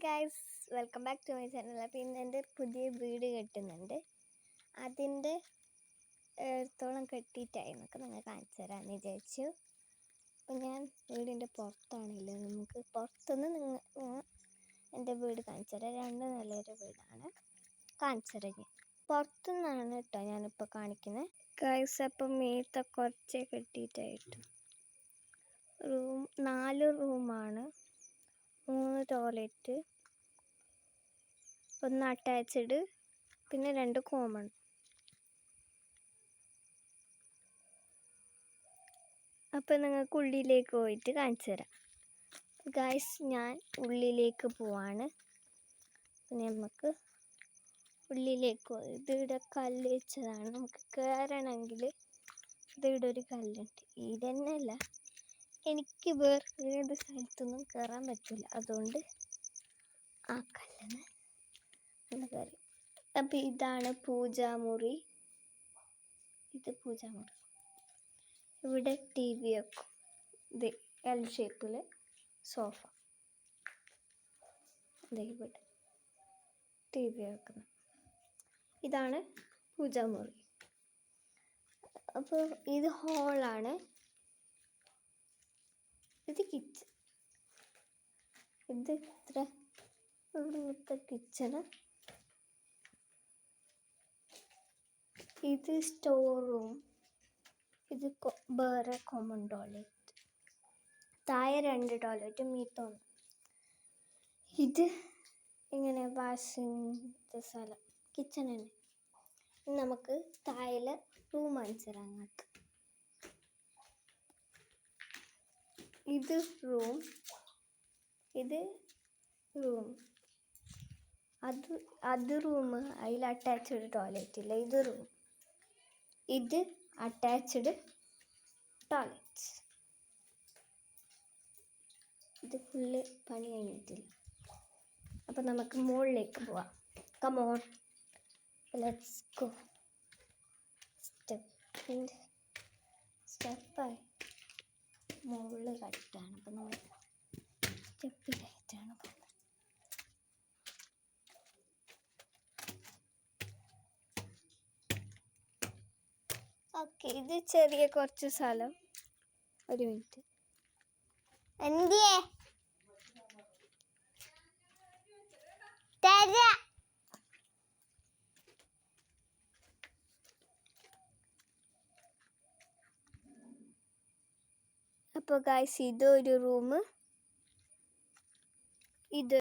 Guys, welcome back to my channel. അപ്പോൾ ഇന്ന് എൻ്റെ പുതിയ വീട് കെട്ടുന്നുണ്ട്. അതിൻ്റെ എത്രത്തോളം കെട്ടിയിട്ടായി എന്നൊക്കെ നിങ്ങൾ കാണിച്ചു തരാമെന്ന് വിചാരിച്ചു. അപ്പോൾ ഞാൻ വീടിൻ്റെ പുറത്താണല്ലോ, നമുക്ക് പുറത്തുനിന്ന് നിങ്ങൾ എൻ്റെ വീട് കാണിച്ചു തരാം. 2 നിലയുടെ വീടാണ് കാണിച്ചു തരാം. പുറത്തുനിന്നാണ് കേട്ടോ ഞാനിപ്പോൾ കാണിക്കുന്നത് ഗൈസ്. അപ്പം മീത്ത കുറച്ചേ കെട്ടിയിട്ടായിട്ട് 4 റൂമാണ്, 3 ടോയ്ലറ്റ്, 1 അറ്റാച്ച്ഡ്, പിന്നെ 2 കോമൺ. അപ്പം നിങ്ങൾക്ക് ഉള്ളിലേക്ക് പോയിട്ട് കാണിച്ചു തരാം ഗൈസ്. ഞാൻ ഉള്ളിലേക്ക് പോവാണ്. നമുക്ക് ഉള്ളിലേക്ക് പോയി ഇതിവിടെ കല്ല് വെച്ചതാണ്. നമുക്ക് കയറണമെങ്കിൽ ഇതിവിടെ ഒരു കല്ലുണ്ട്. ഇതന്നെയല്ല, എനിക്ക് വേറെ ഏത് സ്ഥലത്തൊന്നും കയറാൻ പറ്റില്ല, അതുകൊണ്ട് ആ കല്ലിന് ഒന്ന് കയറി. അപ്പം ഇതാണ് പൂജാമുറി. ഇത് പൂജാമുറി. ഇവിടെ ടി വി വെക്കും. ഇത് എൽ ഷേപ്പിൽ സോഫ. ഇവിടെ ടി വി വെക്കുന്നത്. ഇതാണ് പൂജാമുറി. അപ്പോൾ ഇത് ഹോളാണ്. ഇത് കിച്ചൺ. ഇത് ഇവിടുത്തെ കിച്ചണ്. ഇത് സ്റ്റോർ റൂം. ഇത് വേറെ കോമൺ ടോയ്ലറ്റ്. താഴെ 2 ടോയ്ലറ്റ്, മീത്തൊന്ന്. ഇത് ഇങ്ങനെ വാഷിംഗ് സ്ഥലം, കിച്ചൺ തന്നെ. നമുക്ക് താഴെ റൂം കാണിച്ചു അങ്ങോട്ട്. ഇത് റൂം, ഇത് റൂം, അത് റൂം. അതിൽ അറ്റാച്ച്ഡ് ടോയ്ലറ്റ് ഇല്ല. ഇത് റൂം, ഇത് അറ്റാച്ച്ഡ് ടോയ്ലറ്റ്. ഇത് ഫുള്ള് പണി കഴിഞ്ഞിട്ടില്ല. അപ്പം നമുക്ക് മുകളിലേക്ക് പോവാം. Come on, let's go. സ്റ്റെപ്പായി മുകളിൽ കട്ടാണ്. അപ്പം നമ്മൾ സ്റ്റെപ്പിലായിട്ടാണ് പോകുന്നത്. ഓക്കെ, ഇത് ചെറിയ കുറച്ച് സ്ഥലം. ഒരു മിനിറ്റ്. എന്തിയേ അപ്പോൾ ഗൈസ്, ഇതൊരു റൂം, ഇത്